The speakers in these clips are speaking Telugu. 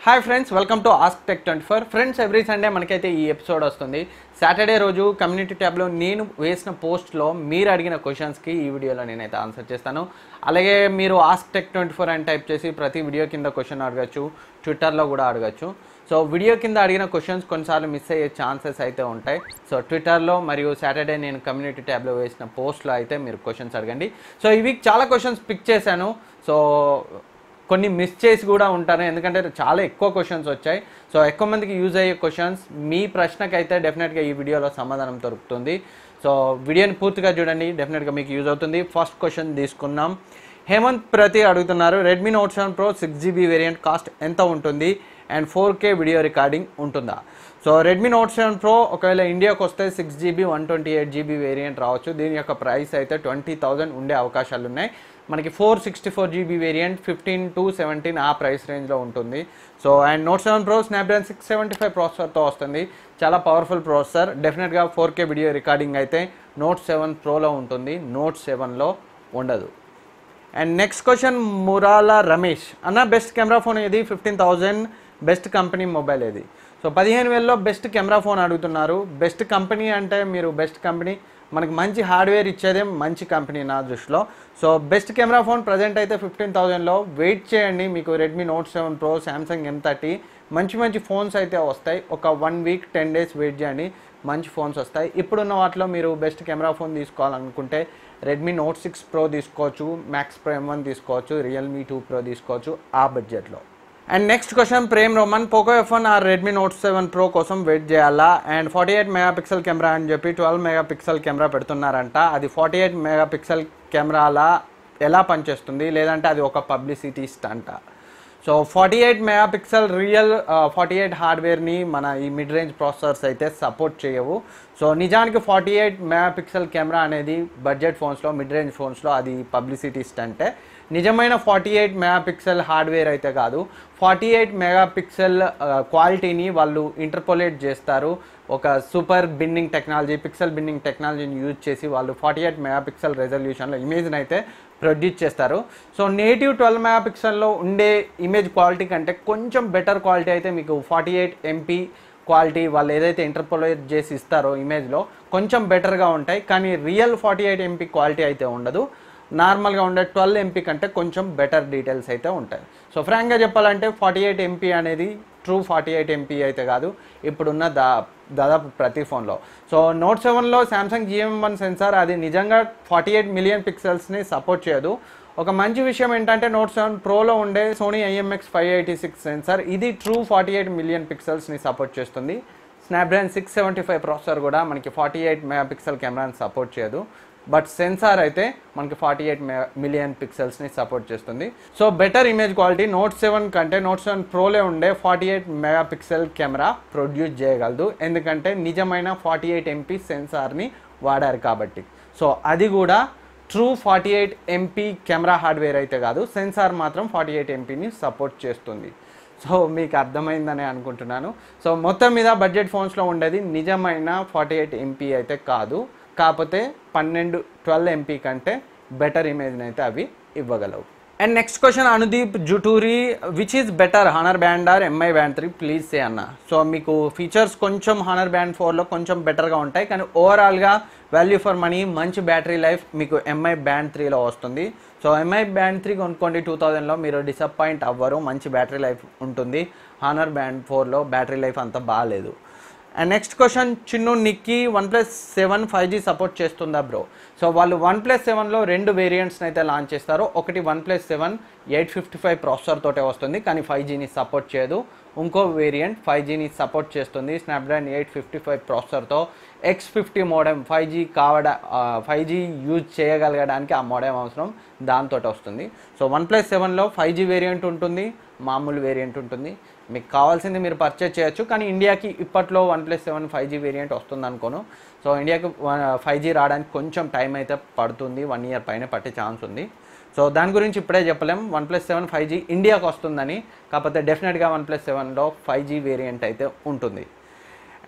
Hi friends, welcome to ask tech 24. Friends, every Sunday మనకైతే ఈ ఎపిసోడ్ వస్తుంది. సాటర్డే రోజు కమ్యూనిటీ ట్యాబ్లో నేను వేసిన పోస్ట్లో మీరు అడిగిన క్వశ్చన్స్కి ఈ వీడియోలో నేనైతే ఆన్సర్ చేస్తాను. అలాగే మీరు ఆస్క్ టెక్ 24 అని టైప్ చేసి ప్రతి వీడియో కింద క్వశ్చన్ అడగచ్చు, ట్విట్టర్లో కూడా అడగచ్చు. సో వీడియో కింద అడిగిన క్వశ్చన్స్ కొన్నిసార్లు మిస్ అయ్యే ఛాన్సెస్ అయితే ఉంటాయి. సో ట్విట్టర్లో మరియు సాటర్డే నేను కమ్యూనిటీ ట్యాబ్లో వేసిన పోస్ట్లో అయితే మీరు క్వశ్చన్స్ అడగండి. సో ఈ వీక్ చాలా క్వశ్చన్స్ పిక్ చేశాను. సో కొన్ని మిస్ చేసి కూడా ఉంటాను, ఎందుకంటే చాలా ఎక్కువ క్వశ్చన్స్ వచ్చాయి. సో ఎక్కువ మందికి యూజ్ అయ్యే క్వశ్చన్స్, మీ ప్రశ్నకైతే డెఫినెట్గా ఈ వీడియోలో సమాధానం దొరుకుతుంది. సో వీడియోని పూర్తిగా చూడండి, డెఫినెట్గా మీకు యూజ్ అవుతుంది. ఫస్ట్ క్వశ్చన్ తీసుకున్నాం. హేమంత్ ప్రతి అడుగుతున్నారు, Redmi note 7 Pro 6GB variant cost ఎంత ఉంటుంది అండ్ 4K వీడియో రికార్డింగ్ ఉంటుందా? సో రెడ్మీ నోట్ 7 Pro ఒకవేళ ఇండియాకి వస్తే 6GB 128GB వేరియంట్ రావచ్చు. దీని యొక్క ప్రైస్ అయితే 20,000 ఉండే అవకాశాలు ఉన్నాయి. మనకి 464GB వేరియంట్ 15 to 17 ఆ ప్రైస్ రేంజ్లో ఉంటుంది. So and note 7 Pro Snapdragon 675 ప్రాసెసర్తో వస్తుంది. చాలా పవర్ఫుల్ ప్రాసెసర్. డెఫినెట్గా 4K వీడియో రికార్డింగ్ అయితే నోట్ 7 Proలో ఉంటుంది, నోట్ 7లో ఉండదు. And next question Murala Ramesh అన్న, బెస్ట్ కెమెరా ఫోన్ ఏది? 15,000 బెస్ట్ కంపెనీ మొబైల్ ఏది? సో 15,000లో బెస్ట్ కెమెరా ఫోన్ అడుగుతున్నారు. బెస్ట్ కంపెనీ అంటే మీరు బెస్ట్ కంపెనీ, మనకి మంచి హార్డ్వేర్ ఇచ్చేదే మంచి కంపెనీ నా దృష్టిలో. So best camera phone present అయితే 15,000లో. వెయిట్ చేయండి, మీకు Redmi note 7 Pro, Samsung M30 మంచి ఫోన్స్ అయితే వస్తాయి. ఒక 1 week 10 days వెయిట్ చేయండి, మంచి ఫోన్స్ వస్తాయి. ఇప్పుడున్న వాటిలో మీరు బెస్ట్ కెమెరా ఫోన్ తీసుకోవాలనుకుంటే రెడ్మీ నోట్ 6 Pro తీసుకోవచ్చు, మ్యాక్స్ ప్రో M1 తీసుకోవచ్చు, రియల్మీ 2 Pro తీసుకోవచ్చు ఆ బడ్జెట్లో. And next question Prem Roman, Poco F1 or Redmi note 7 Pro కోసం వెయిట్ చేయాలా? అండ్ 48 మెగాపిక్సెల్ కెమెరా అని చెప్పి 12 మెగాపిక్సెల్ కెమెరా పెడుతున్నారంట. అది 48 మెగాపిక్సెల్ కెమెరాలా ఎలా పనిచేస్తుంది, లేదంటే అది ఒక పబ్లిసిటీ స్టంటా? సో 48 మెగాపిక్సెల్ రియల్ 48 హార్డ్వేర్ని మన ఈ మిడ్ రేంజ్ ప్రాసెసర్స్ అయితే సపోర్ట్ చేయవు. సో నిజానికి 48 మెగాపిక్సెల్ కెమెరా అనేది బడ్జెట్ ఫోన్స్లో, మిడ్ రేంజ్ ఫోన్స్లో అది పబ్లిసిటీ స్టంటే. నిజమైన 48 మెగాపిక్సెల్ హార్డ్వేర్ అయితే కాదు, 48 మెగాపిక్సెల్ క్వాలిటీని వాళ్ళు ఇంటర్పోలేట్ చేస్తారు. ఒక సూపర్ బిన్నింగ్ టెక్నాలజీ, పిక్సెల్ బిన్నింగ్ టెక్నాలజీని యూజ్ చేసి వాళ్ళు 48 మెగాపిక్సెల్ రెజల్యూషన్లో ఇమేజ్ని అయితే ప్రొడ్యూస్ చేస్తారు. సో నేటివ్ 12 మెగాపిక్సెల్లో ఉండే ఇమేజ్ క్వాలిటీ కంటే కొంచెం బెటర్ క్వాలిటీ అయితే మీకు 48 MP క్వాలిటీ వాళ్ళు ఏదైతే ఇంటర్పోలేట్ చేసి ఇస్తారో ఇమేజ్లో కొంచెం బెటర్గా ఉంటాయి. కానీ రియల్ 48 MP క్వాలిటీ అయితే ఉండదు. నార్మల్గా ఉండే 12 MP కంటే కొంచెం బెటర్ డీటెయిల్స్ అయితే ఉంటాయి. సో ఫ్రాంక్గా చెప్పాలంటే 48 MP అనేది ట్రూ 48 MP అయితే కాదు ఇప్పుడున్న దాదాపు ప్రతి ఫోన్లో. సో నోట్ 7లో శాంసంగ్ GM1 సెన్సార్ అది నిజంగా 48 మిలియన్ పిక్సెల్స్ని సపోర్ట్ చేయదు. ఒక మంచి విషయం ఏంటంటే నోట్ 7 Proలో ఉండే సోనీ IMX586 సెన్సార్ ఇది ట్రూ 48 మిలియన్ పిక్సెల్స్ని సపోర్ట్ చేస్తుంది. స్నాప్డ్రాగన్ 675 ప్రాసెసర్ కూడా మనకి 48 మెగాపిక్సెల్ కెమెరాని సపోర్ట్ చేయదు, బట్ సెన్సార్ అయితే మనకి 48 మిలియన్ పిక్సెల్స్ని సపోర్ట్ చేస్తుంది. So better image quality note 7 కంటే నోట్ 7 Proలో ఉండే 48 మెగాపిక్సెల్ కెమెరా ప్రొడ్యూస్ చేయగలదు, ఎందుకంటే నిజమైన 48 MP సెన్సార్ని వాడారు కాబట్టి. సో అది కూడా ట్రూ 48 MP కెమెరా హార్డ్వేర్ అయితే కాదు, సెన్సార్ మాత్రం 48 MPని సపోర్ట్ చేస్తుంది. సో మీకు అర్థమైందని అనుకుంటున్నాను. సో మొత్తం మీద బడ్జెట్ ఫోన్స్లో ఉండేది నిజమైన 48 MP అయితే కాదు, కాకపోతే 12 MP కంటే బెటర్ ఇమేజ్ని అయితే అవి ఇవ్వగలవు. And next question Anudeep Juturi, which is better Honor band or MI band 3 please say అన్న. సో మీకు ఫీచర్స్ కొంచెం హానర్ బ్యాండ్ 4లో కొంచెం బెటర్గా ఉంటాయి, కానీ ఓవరాల్గా వాల్యూ ఫర్ మనీ, మంచి బ్యాటరీ లైఫ్ మీకు MI బ్యాండ్ 3లో వస్తుంది. సో MI బ్యాండ్ 3 కొనుక్కోండి, 2000లో మీరు డిసప్పాయింట్ అవ్వరు, మంచి బ్యాటరీ లైఫ్ ఉంటుంది. హానర్ బ్యాండ్ 4లో బ్యాటరీ లైఫ్ అంత బాగాలేదు. And next question Chinnu Nikki, OnePlus 7 5G support చేస్తుందా బ్రో? సో వాళ్ళు OnePlus 7లో 2 వేరియంట్స్ని అయితే లాంచ్ చేస్తారు. ఒకటి OnePlus 7 855 ప్రాసెసర్ తోటే వస్తుంది, కానీ 5Gని సపోర్ట్ చేయదు. ఇంకో వేరియంట్ 5Gని సపోర్ట్ చేస్తుంది, స్నాప్డ్రాగన్ 855 ప్రాసెసర్తో. X50 మోడెమ్ 5G యూజ్ చేయగలగడానికి ఆ మోడెమ్ అవసరం, దాంతో వస్తుంది. సో OnePlus 7లో 5G వేరియంట్ ఉంటుంది, మామూలు వేరియంట్ ఉంటుంది. మీకు కావాల్సింది మీరు పర్చేజ్ చేయొచ్చు, కానీ ఇండియాకి ఇప్పట్లో OnePlus 7 5G వేరియంట్ వస్తుంది అనుకోను. సో ఇండియాకి 5G రావడానికి కొంచెం టైం అయితే పడుతుంది, 1 year పైన పట్టే ఛాన్స్ ఉంది. సో దాని గురించి ఇప్పుడే చెప్పలేం OnePlus 7 5G ఇండియాకి వస్తుందని, కాకపోతే డెఫినెట్గా OnePlus 7లో 5G వేరియంట్ అయితే ఉంటుంది.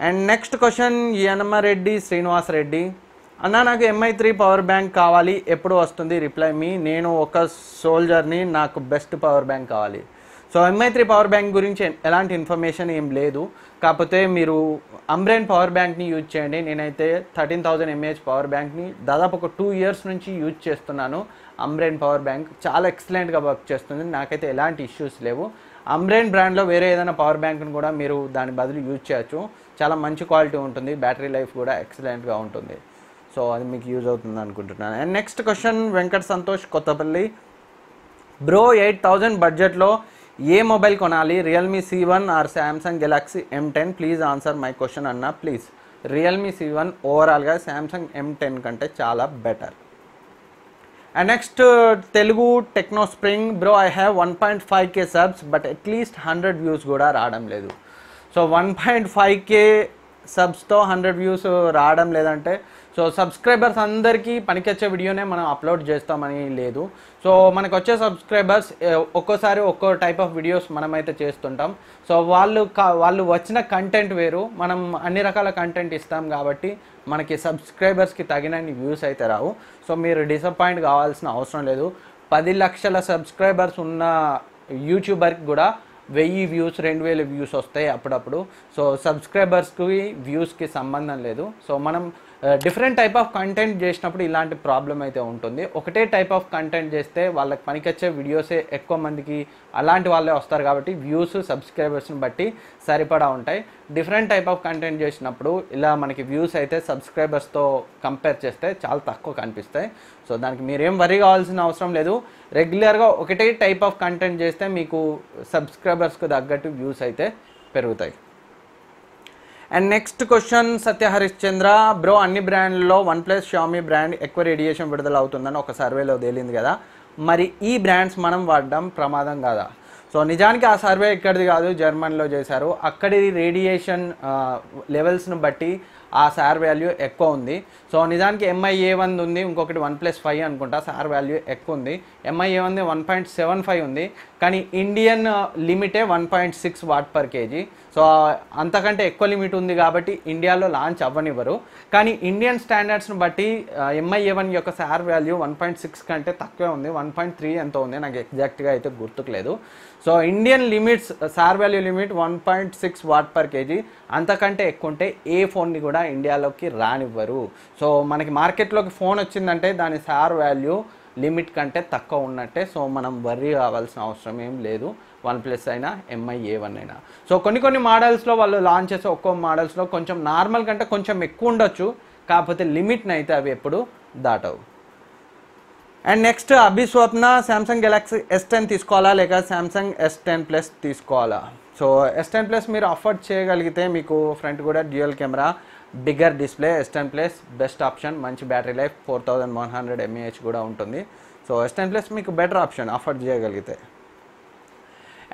And next question Yanamareddy Srinivas Reddy, అన్న నాకు MI3 పవర్ బ్యాంక్ కావాలి, ఎప్పుడు వస్తుంది? రిప్లై మీ, నేను ఒక సోల్జర్ని, నాకు బెస్ట్ పవర్ బ్యాంక్ కావాలి. సో MI3 పవర్ బ్యాంక్ గురించి ఎలాంటి ఇన్ఫర్మేషన్ ఏం లేదు, కాకపోతే మీరు అంబ్రెన్ పవర్ బ్యాంక్ని యూజ్ చేయండి. నేనైతే 13,000 mAh పవర్ బ్యాంక్ని దాదాపు ఒక 2 years నుంచి యూజ్ చేస్తున్నాను. అంబ్రెన్ పవర్ బ్యాంక్ చాలా ఎక్సలెంట్గా వర్క్ చేస్తుంది, నాకైతే ఎలాంటి ఇష్యూస్ లేవు. అంబ్రెన్ బ్రాండ్లో వేరే ఏదైనా పవర్ బ్యాంక్ని కూడా మీరు దాని బదులు యూజ్ చేయొచ్చు, చాలా మంచి క్వాలిటీ ఉంటుంది, బ్యాటరీ లైఫ్ కూడా ఎక్సలెంట్గా ఉంటుంది. సో అది మీకు యూజ్ అవుతుంది అనుకుంటున్నాను. And next question Venkat Santosh Kothapalli, bro 8,000 బడ్జెట్లో ఏ మొబైల్ కొనాలి, Realme C1 or Samsung Galaxy M10? Please answer my question అన్న ప్లీజ్. రియల్మీ C1 ఓవరాల్గా శాంసంగ్ M10 కంటే చాలా better. And next Telugu techno spring, bro I have 1.5K subs but at least 100 views కూడా రావడం లేదు. సో 1.5K సబ్స్తో 100 వ్యూస్ రావడం లేదంటే సో సబ్స్క్రైబర్స్ అందరికీ పనికొచ్చే వీడియోనే మనం అప్లోడ్ చేస్తామని లేదు. సో మనకు వచ్చే సబ్స్క్రైబర్స్ ఒక్కోసారి ఒక్కో టైప్ ఆఫ్ వీడియోస్ మనమైతే చేస్తుంటాం. సో వాళ్ళు వచ్చిన కంటెంట్ వేరు, మనం అన్ని రకాల కంటెంట్ ఇస్తాం కాబట్టి మనకి సబ్స్క్రైబర్స్కి తగినన్ని వ్యూస్ అయితే రావు. సో మీరు డిసప్పాయింట్ కావాల్సిన అవసరం లేదు. 10 లక్షల సబ్స్క్రైబర్స్ ఉన్న యూట్యూబర్కి కూడా 1000 వ్యూస్ 2000 వ్యూస్ వస్తాయి అప్పుడప్పుడు. సో సబ్స్క్రైబర్స్కి వ్యూస్కి సంబంధం లేదు. సో మనం డిఫరెంట్ టైప్ ఆఫ్ కంటెంట్ చేసినప్పుడు ఇలాంటి ప్రాబ్లం అయితే ఉంటుంది. ఒకటే టైప్ ఆఫ్ కంటెంట్ చేస్తే వాళ్ళకి పనికొచ్చే వీడియోసే ఎక్కువ మందికి అలాంటి వాళ్ళే వస్తారు కాబట్టి వ్యూస్ సబ్స్క్రైబర్స్ని బట్టి సరిపడా ఉంటాయి. డిఫరెంట్ టైప్ ఆఫ్ కంటెంట్ చేసినప్పుడు ఇలా మనకి వ్యూస్ అయితే సబ్స్క్రైబర్స్తో కంపేర్ చేస్తే చాలా తక్కువ కనిపిస్తాయి. సో దానికి మీరేం వరీ కావాల్సిన అవసరం లేదు. రెగ్యులర్గా ఒకటే టైప్ ఆఫ్ కంటెంట్ చేస్తే మీకు సబ్స్క్రైబర్స్కి తగ్గట్టు వ్యూస్ అయితే పెరుగుతాయి. And next question Satya Harishchandra, bro అన్ని బ్రాండ్లలో OnePlus Xiaomi బ్రాండ్ ఎక్కువ రేడియేషన్ విడుదల అవుతుందని ఒక సర్వేలో తేలింది కదా, మరి ఈ బ్రాండ్స్ మనం వాడడం ప్రమాదం కాదా? సో నిజానికి ఆ సర్వే ఇక్కడిది కాదు, జర్మనీలో చేశారు. అక్కడి రేడియేషన్ లెవెల్స్ను బట్టి ఆ సార్ వాల్యూ ఎక్కువ ఉంది. సో నిజానికి MI-A1 ఉంది, ఇంకొకటి OnePlus 5 అనుకుంటా, సార్ వాల్యూ ఎక్కువ ఉంది. MI-A1 1.75 ఉంది, కానీ ఇండియన్ లిమిటే 1.6 వాట్/kg. సో అంతకంటే ఎక్కువ లిమిట్ ఉంది కాబట్టి ఇండియాలో లాంచ్ అవ్వనివ్వరు. కానీ ఇండియన్ స్టాండర్డ్స్ని బట్టి MI-A1 యొక్క సార్ వాల్యూ 1.6 కంటే తక్కువే ఉంది, 1.3 ఎంతో ఉంది, నాకు ఎగ్జాక్ట్గా అయితే గుర్తుకులేదు. So Indian limits sir value limit 1.6 వాట్/kg, అంతకంటే ఎక్కువ ఉంటే ఏ ఫోన్ని కూడా ఇండియాలోకి రానివ్వరు. సో మనకి మార్కెట్లోకి ఫోన్ వచ్చిందంటే దాని సార్ వాల్యూ లిమిట్ కంటే తక్కువ ఉన్నట్టే. సో మనం వర్రీ కావాల్సిన అవసరం ఏం లేదు, OnePlus అయినా MI-A1 అయినా. సో కొన్ని మోడల్స్లో వాళ్ళు లాంచ్ చేసే ఒక్కో మోడల్స్లో కొంచెం నార్మల్ కంటే కొంచెం ఎక్కువ ఉండొచ్చు, కాకపోతే లిమిట్ని అయితే అవి ఎప్పుడు దాటవు. And next Abhiswapna, Samsung Galaxy S10 తీసుకోవాలా లేక శాంసంగ్ S10 Plus తీసుకోవాలా? సో S10 Plus మీరు అఫోర్డ్ చేయగలిగితే మీకు ఫ్రంట్ కూడా dual camera, bigger display, S10 Plus best option, మంచి బ్యాటరీ లైఫ్, 4100 mAh కూడా ఉంటుంది. సో S10 Plus మీకు బెటర్ ఆప్షన్ అఫోర్డ్ చేయగలిగితే.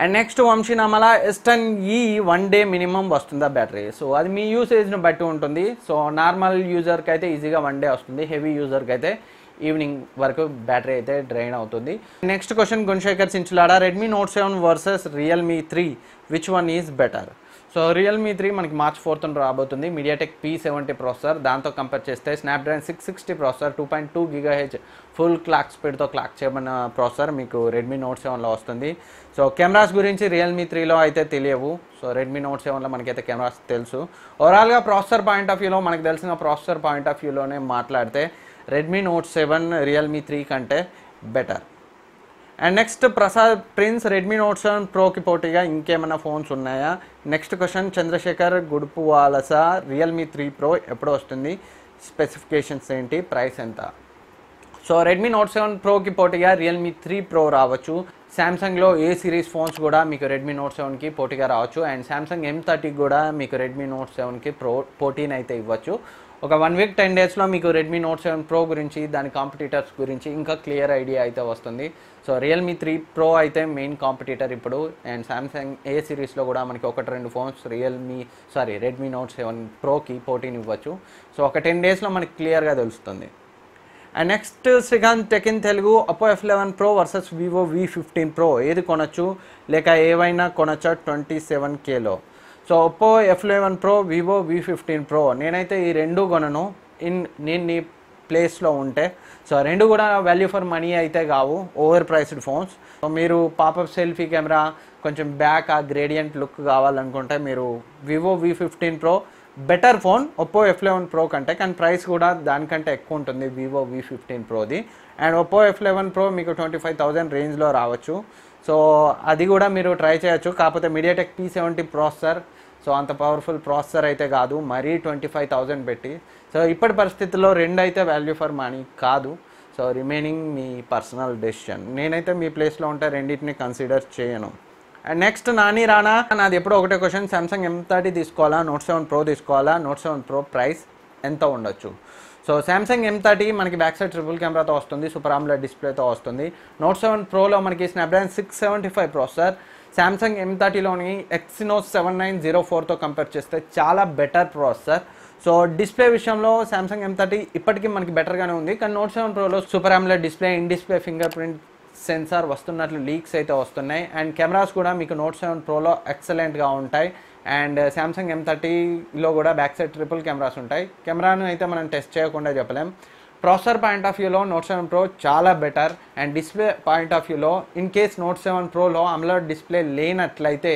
And next Vamshinamala, S10e 1 day minimum వస్తుందా బ్యాటరీ? సో అది మీ యూసేజ్ని బట్టి ఉంటుంది. సో నార్మల్ యూజర్కి అయితే ఈజీగా 1 డే వస్తుంది, హెవీ యూజర్కి అయితే ఈవినింగ్ వరకు బ్యాటరీ అయితే డ్రైన్ అవుతుంది. Next question Gunasekhar Sinchulada, Redmi Note 7 versus Realme 3 which one is better? So Realme 3 మనకి March 4th రాబోతుంది. మీడియాటెక్ P70 ప్రాసెసర్, దాంతో కంపేర్ చేస్తే Snapdragon 660 processor 2.2 GHz full clock స్పీడ్తో క్లాక్ చేయబడిన ప్రాసెసర్ మీకు రెడ్మీ Note 7లో వస్తుంది. సో కెమెరాస్ గురించి రియల్మీ 3లో అయితే తెలియవు. సో రెడ్మీ Note 7లో మనకైతే కెమెరాస్ తెలుసు. ఓవరాల్గా ప్రాసెసర్ పాయింట్ ఆఫ్ వ్యూలో మనకు తెలిసిన ప్రాసెసర్ పాయింట్ ఆఫ్ వ్యూలోనే మాట్లాడితే రెడ్మీ Note 7 రియల్మీ 3 కంటే better. And next Prasad Prince, Redmi Note 7 ప్రోకి పోటీగా ఇంకేమైనా ఫోన్స్ ఉన్నాయా? Next question Chandrasekhar Gudupuvalasa, Realme 3 Pro ఎప్పుడు వస్తుంది, స్పెసిఫికేషన్స్ ఏంటి, ప్రైస్ ఎంత? సో రెడ్మీ Note 7 ప్రోకి పోటీగా రియల్మీ 3 Pro రావచ్చు. శాంసంగ్లో ఏ సిరీస్ ఫోన్స్ కూడా మీకు రెడ్మీ Note 7కి పోటీగా రావచ్చు. అండ్ శాంసంగ్ M30 కూడా మీకు రెడ్మీ Note 7కి పోటీని అయితే ఇవ్వచ్చు. ఒక 1 week 10 daysలో మీకు రెడ్మీ Note 7 Pro గురించి, దాని కాంపిటీటర్స్ గురించి ఇంకా క్లియర్ ఐడియా అయితే వస్తుంది. సో రియల్మీ 3 Pro అయితే మెయిన్ కాంపిటీటర్ ఇప్పుడు. అండ్ శాంసంగ్ ఏ సిరీస్లో కూడా మనకి 1-2 ఫోన్స్ రెడ్మీ Note 7 Proకి పోటీని ఇవ్వచ్చు. సో ఒక 10 daysలో మనకి క్లియర్గా తెలుస్తుంది. And next Srikanth tech in Telugu, Oppo F11 Pro versus Vivo V15 Pro ఏది కొనొచ్చు లేక ఏవైనా కొనొచ్చా 27Kలో? So Oppo F11 Pro, Vivo V15 Pro నేనైతే ఈ రెండు కొనను. నేను నీ ప్లేస్లో ఉంటే. సో రెండు కూడా వాల్యూ ఫర్ మనీ అయితే కావు, ఓవర్ ప్రైస్డ్ ఫోన్స్. సో మీరు పాపప్ సెల్ఫీ కెమెరా, కొంచెం బ్యాక్ ఆ గ్రేడియంట్ లుక్ కావాలనుకుంటే మీరు Vivo V15 Pro better phone Oppo F11 Pro కంటే, కానీ ప్రైస్ కూడా దానికంటే ఎక్కువ ఉంటుంది వివో V15 Proది. అండ్ ఒప్పో F11 Pro మీకు 25,000 రేంజ్లో రావచ్చు. సో అది కూడా మీరు ట్రై చేయొచ్చు. కాకపోతే MediaTek P70 ప్రాసెసర్, సో అంత పవర్ఫుల్ ప్రాసెసర్ అయితే కాదు, మరీ 25,000 పెట్టి. సో ఇప్పటి పరిస్థితుల్లో రెండు అయితే వాల్యూ ఫర్ మనీ కాదు. సో రిమైనింగ్ మీ పర్సనల్ డెసిషన్. నేనైతే మీ ప్లేస్లో ఉంటే రెండింటిని కన్సిడర్ చేయను. అండ్ నెక్స్ట్ నాని రానా, నాది ఎప్పుడో ఒకటే క్వశ్చన్, సామ్సంగ్ M30 తీసుకోవాలా, Note 7 Pro తీసుకోవాలా, Note 7 Pro ప్రైస్ ఎంత ఉండొచ్చు? సో సామ్సంగ్ M30 మనకి బ్యాక్ సైడ్ ట్రిపుల్ కెమెరాతో వస్తుంది, సూపర్ AMOLED డిస్ప్లేతో వస్తుంది. Note 7 Proలో మనకి స్నాప్డ్రాగన్ 675 ప్రాసెసర్, సామ్సంగ్ M30లోని Exynos 7904తో కంపేర్ చేస్తే చాలా బెటర్ ప్రాసెసర్. సో డిస్ప్లే విషయంలో సామ్సంగ్ M30 ఇప్పటికీ మనకి బెటర్గానే ఉంది, కానీ Note 7 Proలో super AMOLED display, in display finger print sensor వస్తున్నట్లు లీక్స్ అయితే వస్తున్నాయి. అండ్ కెమెరాస్ కూడా మీకు Note 7 Proలో ఎక్సలెంట్గా ఉంటాయి. అండ్ సామ్సంగ్ M30లో కూడా బ్యాక్ సైడ్ ట్రిపుల్ కెమెరాస్ ఉంటాయి. కెమెరాను అయితే మనం టెస్ట్ చేయకుండా చెప్పలేం. ప్రాసెసర్ పాయింట్ ఆఫ్ వ్యూలో Note 7 Pro చాలా better. And display point of వ్యూలో ఇన్ కేస్ Note 7 Proలో AMOLED డిస్ప్లే లేనట్లయితే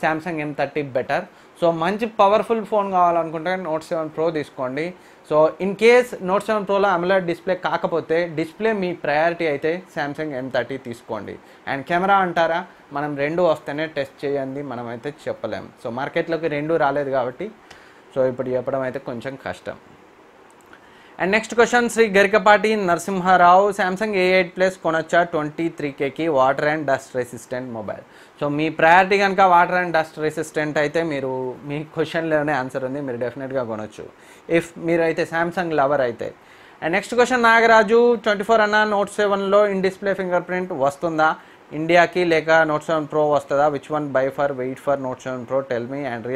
సామ్సంగ్ M30 బెటర్. సో మంచి పవర్ఫుల్ ఫోన్ కావాలనుకుంటే Note 7 Pro తీసుకోండి. సో ఇన్ కేస్ Note 7 Proలో AMOLED డిస్ప్లే కాకపోతే, డిస్ప్లే మీ ప్రయారిటీ అయితే సామ్సంగ్ M30 తీసుకోండి. అండ్ కెమెరా అంటారా, మనం రెండు వస్తేనే టెస్ట్ చేయండి, మనం అయితే చెప్పలేం. సో మార్కెట్లోకి రెండు రాలేదు కాబట్టి సో ఇప్పుడు చెప్పడం అయితే కొంచెం కష్టం. And next question Shri Garikapati Narasimha Rao, Samsung A8 Plus కొనొచ్చా 23Kకి water and dust resistant mobile? So మీ ప్రయారిటీ కనుక వాటర్ అండ్ డస్ట్ రెసిస్టెంట్ అయితే మీరు మీ క్వశ్చన్లోనే ఆన్సర్ ఉంది, మీరు డెఫినెట్గా కొనొచ్చు ఇఫ్ మీరైతే సామ్సంగ్ లవర్ అయితే. అండ్ నెక్స్ట్ క్వశ్చన్ నాగరాజు 24 అన్న, Note 7లో ఇన్ డిస్ప్లే ఫింగర్ ప్రింట్ వస్తుందా ఇండియాకి, లేక Note 7 Pro వస్తుందా? Which one buy for wait for Note 7 Pro tell me. And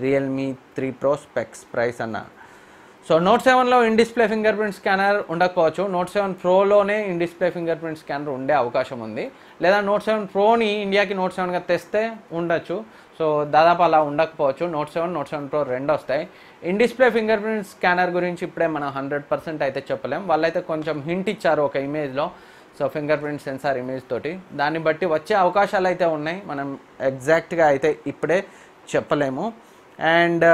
Realme 3 Pro specs price అన్న. సో Note 7లో in display finger print scanner ఉండకపోవచ్చు, Note 7 Proలోనే in display finger print scanner ఉండే అవకాశం ఉంది. లేదా Note 7 Proని ఇండియాకి Note 7గా తెస్తే ఉండొచ్చు. సో దాదాపు అలా ఉండకపోవచ్చు. Note 7 Pro రెండు వస్తాయి. In display finger print scanner గురించి ఇప్పుడే మనం 100% అయితే చెప్పలేం. వాళ్ళైతే కొంచెం హింట్ ఇచ్చారు ఒక ఇమేజ్లో, so finger print censor image తోటి. దాన్ని బట్టి వచ్చే అవకాశాలు అయితే ఉన్నాయి, మనం ఎగ్జాక్ట్గా అయితే ఇప్పుడే చెప్పలేము. And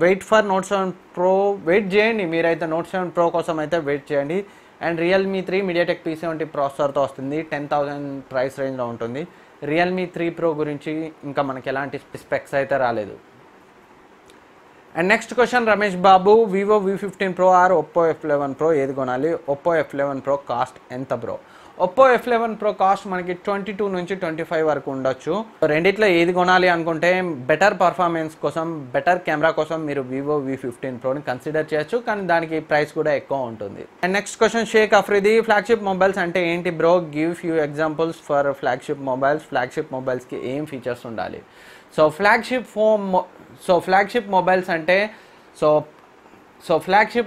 wait for Note 7 Pro, wait చేయండి మీరైతే Note 7 Pro కోసం అయితే వెయిట్ చేయండి. అండ్ రియల్మీ 3 MediaTek P70 ప్రాసెసర్తో వస్తుంది, 10,000 ప్రైస్ రేంజ్లో ఉంటుంది. రియల్మీ 3 Pro గురించి ఇంకా మనకి ఎలాంటి స్పెక్స్ అయితే రాలేదు. And next question Ramesh Babu, Vivo V15 Pro or Oppo F11 Pro ఏది కొనాలి? ఒప్పో F11 Pro కాస్ట్ ఎంత bro? Oppo F11 Pro cost మనకి 22 నుంచి 25 వరకు ఉండొచ్చు. రెండిట్లో ఏది కొనాలి అనుకుంటే బెటర్ పర్ఫార్మెన్స్ కోసం, బెటర్ కెమెరా కోసం మీరు వివో V15 Proని కన్సిడర్ చేయొచ్చు, కానీ దానికి ప్రైస్ కూడా ఎక్కువ ఉంటుంది. And next question Sheikh Afridi, flagship mobiles అంటే ఏంటి bro? Give few examples for flagship mobiles. Flagship మొబైల్స్కి ఏం ఫీచర్స్ ఉండాలి? సో ఫ్లాగ్షిప్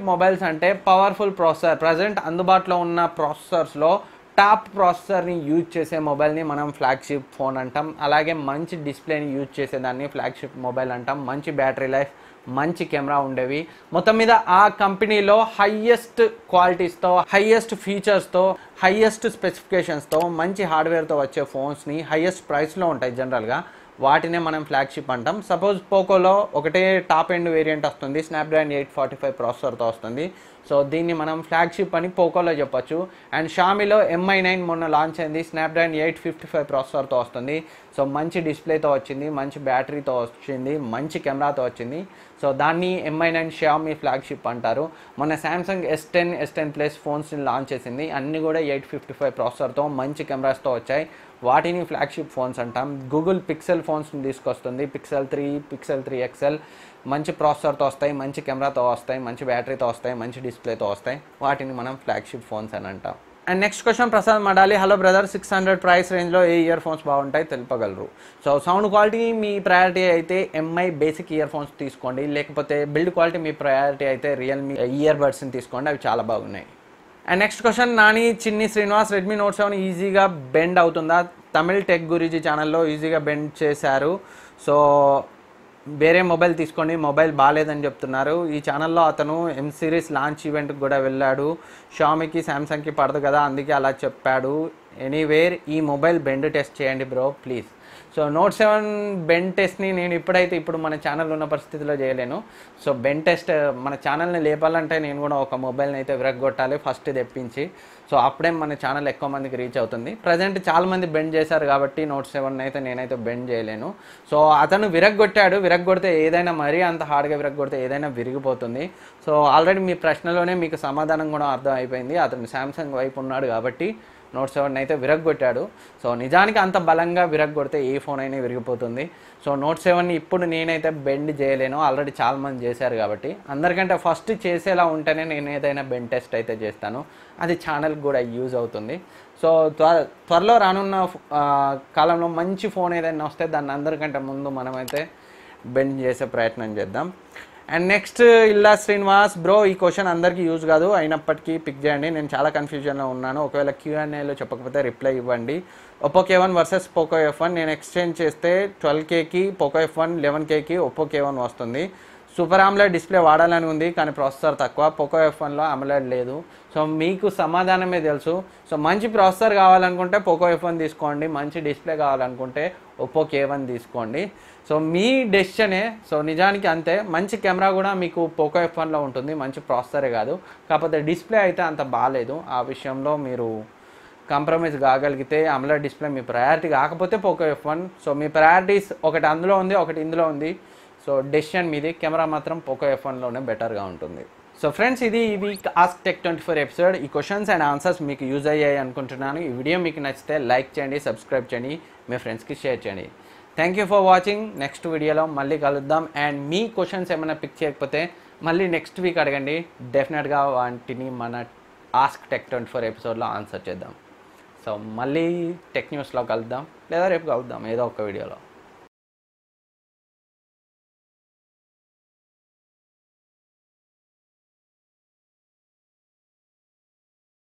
మొబైల్స్ అంటే పవర్ఫుల్ ప్రాసెసర్, ప్రజెంట్ అందుబాటులో ఉన్న ప్రాసెసర్స్లో టాప్ ప్రాసెసర్ని యూజ్ చేసే మొబైల్ని మనం ఫ్లాగ్షిప్ ఫోన్ అంటాం. అలాగే మంచి డిస్ప్లేని యూజ్ చేసేదాన్ని ఫ్లాగ్షిప్ మొబైల్ అంటాం. మంచి బ్యాటరీ లైఫ్, మంచి కెమెరా ఉండేవి. మొత్తం మీద ఆ కంపెనీలో హైయెస్ట్ క్వాలిటీస్తో, హైయెస్ట్ ఫీచర్స్తో, హైయెస్ట్ స్పెసిఫికేషన్స్తో, మంచి హార్డ్వేర్తో వచ్చే ఫోన్స్ని హైయెస్ట్ ప్రైస్లో ఉంటాయి జనరల్గా, వాటినే మనం ఫ్లాగ్షిప్ అంటాం. సపోజ్ పోకోలో ఒకటే టాప్ ఎండ్ వేరియంట్ వస్తుంది, స్నాప్డ్రాగన్ 845 ప్రాసెసర్తో వస్తుంది. సో దీన్ని మనం ఫ్లాగ్షిప్ అని పోకోలో చెప్పొచ్చు. అండ్ షామీలో Mi9 మొన్న లాంచ్ అయింది, స్నాప్డ్రాగన్ 855 ప్రాసెసర్తో వస్తుంది. సో మంచి డిస్ప్లేతో వచ్చింది, మంచి బ్యాటరీతో వచ్చింది, మంచి కెమెరాతో వచ్చింది. సో దాన్ని Mi9 షామీ ఫ్లాగ్షిప్ అంటారు. మొన్న సామ్సంగ్ S10 Plus ఫోన్స్ని లాంచ్ చేసింది, అన్నీ కూడా 855 ప్రాసెసర్తో మంచి కెమెరాస్తో వచ్చాయి, వాటిని ఫ్లాగ్షిప్ ఫోన్స్ అంటాం. గూగుల్ పిక్సెల్ ఫోన్స్ని తీసుకొస్తుంది, Pixel 3, Pixel 3 XL, మంచి ప్రాసెసర్తో వస్తాయి, మంచి కెమెరాతో వస్తాయి, మంచి బ్యాటరీతో వస్తాయి, మంచి డిస్ప్లేతో వస్తాయి, వాటిని మనం ఫ్లాగ్షిప్ ఫోన్స్ అని అంటాం. And next question Prasad Madali, hello brother, 600 price రేంజ్లో ఏ ఇయర్ ఫోన్స్ బాగుంటాయి తెలుపగలరు? సో సౌండ్ క్వాలిటీ మీ ప్రయారిటీ అయితే MI బేసిక్ ఇయర్ ఫోన్స్ తీసుకోండి, లేకపోతే బిల్డ్ క్వాలిటీ మీ ప్రయారిటీ అయితే రియల్మీ ఇయర్ బడ్స్ని తీసుకోండి, అవి చాలా బాగున్నాయి. అండ్ నెక్స్ట్ క్వశ్చన్ నాని చిన్ని శ్రీనివాస్, రెడ్మీ Note 7 ఈజీగా బెండ్ అవుతుందా? తమిళ్ టెక్ గురించి ఛానల్లో ఈజీగా బెండ్ చేశారు. సో వేరే మొబైల్ తీసుకోండి, మొబైల్ బాగాలేదని చెప్తున్నారు. ఈ ఛానల్లో అతను ఎం సిరీస్ లాంచ్ ఈవెంట్కి కూడా వెళ్ళాడు. షామీకి శాంసంగ్కి పడదు కదా, అందుకే అలా చెప్పాడు. ఎనీవేర్ ఈ మొబైల్ బెండ్ టెస్ట్ చేయండి bro please. So note 7 bend టెస్ట్ని నేను ఇప్పుడు మన ఛానల్ ఉన్న పరిస్థితిలో చేయలేను. సో బెండ్ టెస్ట్ మన ఛానల్ని లేపాలంటే నేను కూడా ఒక మొబైల్ని అయితే విరగొట్టాలి ఫస్ట్ తెప్పించి. సో అప్పుడే మన ఛానల్ ఎక్కువ మందికి రీచ్ అవుతుంది. ప్రజెంట్ చాలామంది బెండ్ చేశారు కాబట్టి నోట్ 7 అయితే నేనైతే బెండ్ చేయలేను. సో అతను విరగొడితే ఏదైనా మరీ అంత హార్డ్గా విరగొడితే ఏదైనా విరిగిపోతుంది. సో ఆల్రెడీ మీ ప్రశ్నలోనే మీకు సమాధానం కూడా అర్థం అయిపోయింది. అతను శాంసంగ్ వైపు ఉన్నాడు కాబట్టి నోట్ 7 అయితే విరగొట్టాడు. సో నిజానికి అంత బలంగా విరగొడితే ఏ ఫోన్ అయినా విరిగిపోతుంది. సో నోట్ 7ని ఇప్పుడు నేనైతే బెండ్ చేయలేను, ఆల్రెడీ చాలామంది చేశారు కాబట్టి. అందరికంటే ఫస్ట్ చేసేలా ఉంటేనే నేను ఏదైనా బెండ్ టెస్ట్ అయితే చేస్తాను, అది ఛానల్కి కూడా యూజ్ అవుతుంది. సో త్వరలో రానున్న కాలంలో మంచి ఫోన్ ఏదైనా వస్తే దాన్ని అందరికంటే ముందు మనమైతే బెండ్ చేసే ప్రయత్నం చేద్దాం. అండ్ నెక్స్ట్ ఇల్లా శ్రీనివాస్ బ్రో, ఈ క్వశ్చన్ అందరికీ యూజ్ కాదు, అయినప్పటికీ పిక్ చేయండి. నేను చాలా కన్ఫ్యూజన్లో ఉన్నాను. ఒకవేళ Q&Aలో చెప్పకపోతే రిప్లై ఇవ్వండి. Oppo K1 versus Poco F1 నేను ఎక్స్చేంజ్ చేస్తే 12Kకి పోకో F1, 11Kకి ఒప్పో K1 వస్తుంది. సూపర్ AMOLED డిస్ప్లే వాడాలని ఉంది కానీ ప్రాసెసర్ తక్కువ. పోకో F1లో AMOLED లేదు. సో మీకు సమాధానమే తెలుసు. సో మంచి ప్రాసెసర్ కావాలనుకుంటే పోకో F1 తీసుకోండి, మంచి డిస్ప్లే కావాలనుకుంటే ఒప్పో K1 తీసుకోండి. సో మీ డెసిషనే. సో నిజానికి అంతే, మంచి కెమెరా కూడా మీకు పోకో F1లో ఉంటుంది, మంచి ప్రాసెసరే కాదు. కాకపోతే డిస్ప్లే అయితే అంత బాగాలేదు. ఆ విషయంలో మీరు కాంప్రమైజ్ కాగలిగితే AMOLED డిస్ప్లే మీ ప్రయారిటీ కాకపోతే పోకో F1. సో మీ ప్రయారిటీస్ ఒకటి అందులో ఉంది, ఒకటి ఇందులో ఉంది. సో డెసిషన్ మీది. కెమెరా మాత్రం పోకో F1లోనే బెటర్గా ఉంటుంది. సో ఫ్రెండ్స్, ఇది ఈ వీక్ ఆస్క్ టెక్ 24 ఎపిసోడ్. ఈ క్వశ్చన్స్ అండ్ ఆన్సర్స్ మీకు యూజ్ అయ్యాయి అనుకుంటున్నాను. ఈ వీడియో మీకు నచ్చితే లైక్ చేయండి, సబ్స్క్రైబ్ చేయండి, మీ ఫ్రెండ్స్కి షేర్ చేయండి. Thank you for watching. Next వీడియోలో మళ్ళీ కలుద్దాం. అండ్ మీ క్వశ్చన్స్ ఏమైనా పిక్ చేయకపోతే మళ్ళీ నెక్స్ట్ వీక్ అడగండి, డెఫినెట్గా వాటిని మన ఆస్క్ టెక్ 24 ఎపిసోడ్లో ఆన్సర్ చేద్దాం. సో మళ్ళీ టెక్ న్యూస్లో కలుద్దాం, లేదా రేపు కలుద్దాం ఏదో ఒక వీడియోలో.